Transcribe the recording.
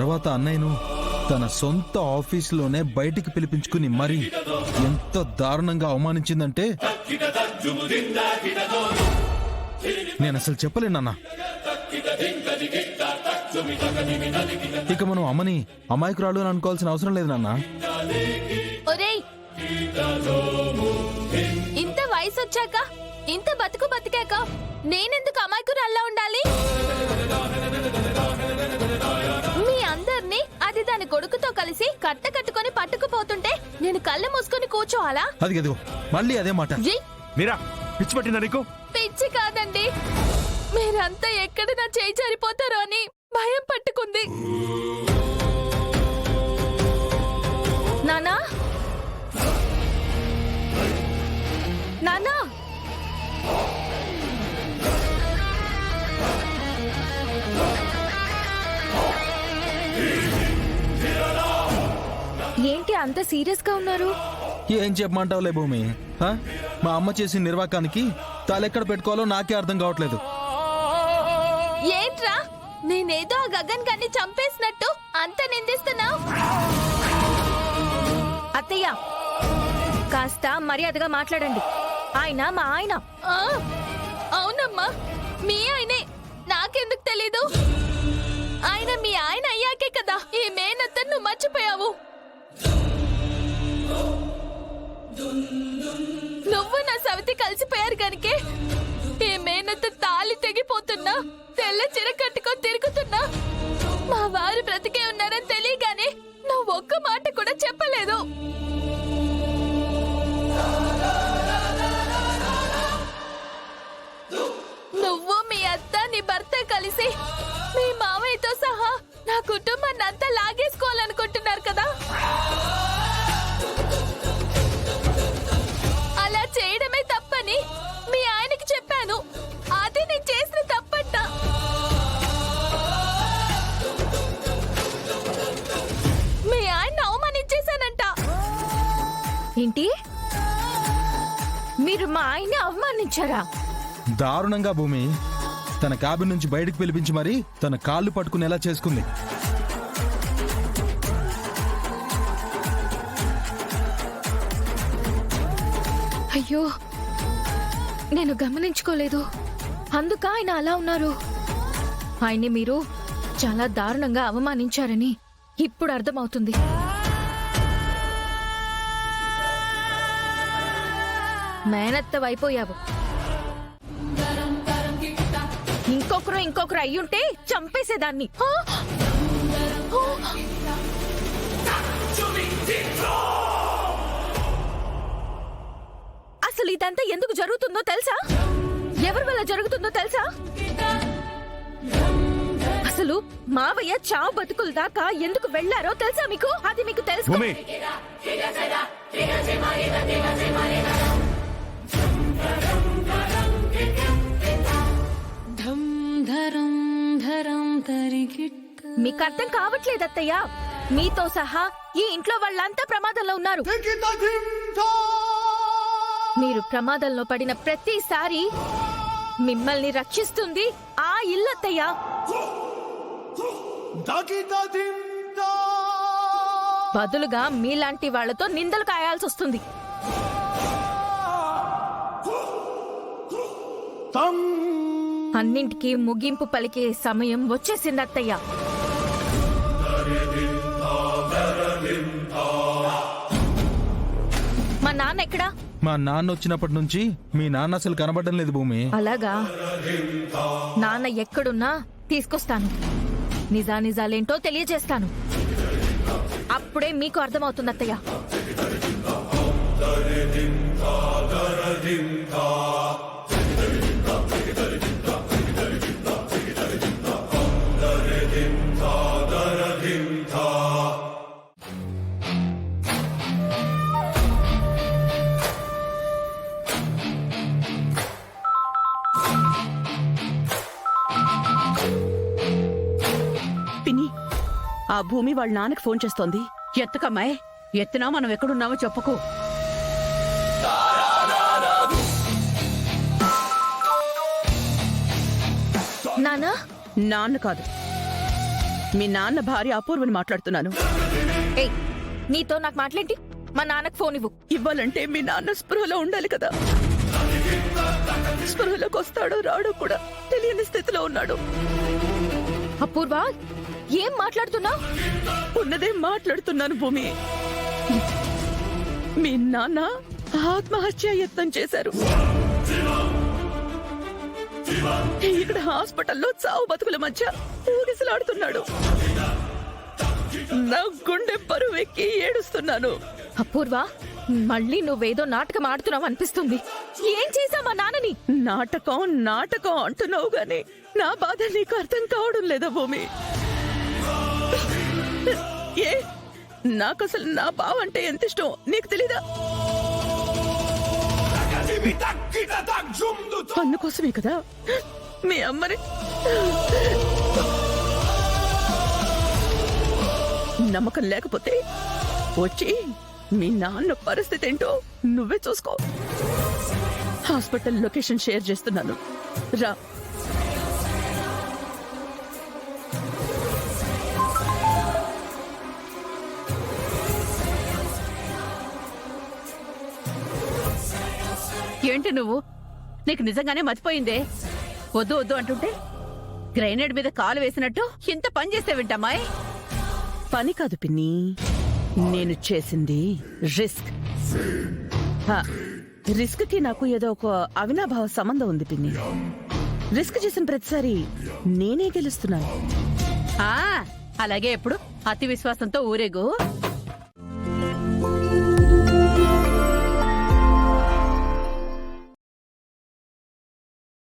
తర్వాత అన్నయ్యను తన సొంత ఆఫీసులోనే బయటికి పిలిపించుకుని మరి ఎంత దారుణంగా అవమానించిందంటే నేను అసలు చెప్పలేనన్నా. ఇక మనం అమ్మని అమాయకురాలు అని అనుకోవాల్సిన అవసరం లేదు నాన్న. ఒరేయ్, ఇంత వయసు వచ్చాక ఇంత బతికాక నేనెందుకు అమాయకురాల్లా ఉండాలి? మీ అందర్నీ అది దాని కొడుకుతో కలిసి కట్టుకొని పట్టుకుపోతుంటే నేను కళ్ళు మూసుకొని కూర్చోవాలా? అదిగో మళ్ళీ అదే మాట. మీరా పిచ్చి పట్టిందా నీకు? పిచ్చి కాదండి, మీరంతా ఎక్కడ నా చేయి జారిపోతారో అని భయం పట్టుకుంది. నానా నానా ఏంటి అంత సీరియస్ గా ఉన్నారు? ఏం చెప్పమంటావులే భూమి. మా అమ్మ చేసిన నిర్వాకానికి తాలెక్కడ పెట్టుకోవాలో నాకే అర్థం కావట్లేదు. ఏంట్రా, నేనేదో ఆ గగన్ గాన్ని చంపేసినట్టు అంత నిందిస్తున్నావు? అత్తయ్య, కాస్త మర్యాదగా మాట్లాడండి. ఆయన మా ఆయన. అవునమ్మా, మీ ఆయనే. నాకెందుకు తెలీదు? ఆయన మీ ఆయన అయ్యాకే కదా ఈ మేనత్తను నువ్వు మర్చిపోయావు. నువ్వు నా సవితి కలిసిపోయారు కనుకే ఈ మేనత్త తాళి తెగిపోతున్నా, తెల్ల చీర కట్టుకొని తిరుగుతున్నా. మా వారు బ్రతికే ఉన్నారని తెలియగానే నువ్వు ఒక్క మాట కూడా చెప్పలేదు. నువ్వు మీ అత్త నీ భర్త కలిసి మీ మావయ్యతో సహా నా కుటుంబాన్ని అంతా లాగేసుకోవాలనుకుంటున్నారు కదా? అలా చేయడమే తప్పని మీ ఆయనకి చెప్పాను. అది నేను చేసిన తప్పంట. మీ ఆయన అవమానించేశానంట. ఏంటి, మీరు మా ఆయన్ని అవమానించారా? దారుణంగా భూమి. తన క్యాబిన్ నుంచి బయటకు పిలిపించి మరి తన కాళ్ళు పట్టుకునేలా చేసుకుంది. అయ్యో, నేను గమనించుకోలేదు. అందుక ఆయన అలా ఉన్నారు. ఆయన్ని మీరు చాలా దారుణంగా అవమానించారని ఇప్పుడు అర్థమవుతుంది. మేనత్తవైపోయావు. ఇంకొకరు అయ్యుంటే చంపేసేదాన్ని. అసలు ఇదంతా ఎందుకు జరుగుతుందో తెలుసా? ఎవరి వల్ల జరుగుతుందో తెలుసా? అసలు మావయ్య చావు బతుకుల దాకా ఎందుకు వెళ్లారో తెలుసా మీకు? అది మీకు తెలుసు. మీకు అర్థం కావట్లేదు అత్తయ్య. మీతో సహా ఈ ఇంట్లో వాళ్ళంతా ప్రమాదంలో ఉన్నారు. మీరు ప్రమాదంలో పడిన ప్రతిసారి మిమ్మల్ని రక్షిస్తుంది ఆ ఇల్లత్తయ్య. బదులుగా మీలాంటి వాళ్లతో నిందలు కాయాల్సి వస్తుంది. అన్నింటికీ ముగింపు పలికే సమయం వచ్చేసింది అత్తయ్య. మా నాన్న ఎక్కడా? మా నాన్న వచ్చినప్పటి నుంచి మీ నాన్న అసలు కనబడడం లేదు భూమి. అలాగా? నాన్న ఎక్కడున్నా తీసుకొస్తాను. నిజానిజాలేంటో తెలియజేస్తాను. అప్పుడే మీకు అర్థమవుతుంది అత్తయ్య. పిన్ని, ఆ భూమి వాళ్ళ నాన్నకి ఫోన్ చేస్తోంది. ఎత్తకమ్మాయి, ఎత్తినా మనం ఎక్కడున్నామో చెప్పుకో. నాన్న? నాన్న కాదు, మీ నాన్న భార్య అపూర్వని మాట్లాడుతున్నాను. ఏయ్ నీతో నాకు మాట్లాడి మా నాన్నకు ఫోన్ ఇవ్వు. ఇవ్వాలంటే మీ నాన్న స్పృహలో ఉండాలి కదా. స్పృహలోకి వస్తాడో రాడో కూడా తెలియని స్థితిలో ఉన్నాడు. అపూర్వ ఏం మాట్లాడుతున్నావు? ఉన్నదే మాట్లాడుతున్నాను భూమి. మీ నాన్న ఆత్మహత్య యత్నం చేశారు. ఇక్కడ హాస్పిటల్లో చావు బతుకుల మధ్య ఊగిసలాడుతున్నాడు. నా గుండె బరువెక్కి ఏడుస్తున్నాను. అపూర్వ మళ్ళీ నువ్వేదో నాటకం ఆడుతున్నావు అనిపిస్తుంది. ఏం చేశావు మా నాన్నని? నాటకం నాటకం అంటున్నావు గాని నా బాధ నీకు అర్థం కావడం లేదా భూమి? ఏ నాకసలు నా బావ అంటే ఎంత ఇష్టం నీకు తెలీదా? అందుకోసమే కదా మీ అమ్మని నమ్మకం లేకపోతే వచ్చి మీ నాన్న పరిస్థితి ఏంటో నువ్వే చూసుకో. హాస్పిటల్ లొకేషన్ షేర్ చేస్తున్నాను, రా. ఏంటి నువ్వు? నీకు నిజంగానే మర్చిపోయిందే? వద్దు వద్దు అంటుంటే గ్రైనేడ్ మీద కాలు వేసినట్టు ఇంత పని చేసేవింటమ్మాయి. పని కాదు పిన్ని, నేను చేసింది రిస్క్. రిస్క్ కి నాకు ఏదో ఒక అవినాభావ సంబంధం ఉంది పిన్ని. రిస్క్ చేసిన ప్రతిసారి నేనే గెలుస్తున్నాను. అలాగే ఎప్పుడు అతి విశ్వాసంతో ఊరేగు.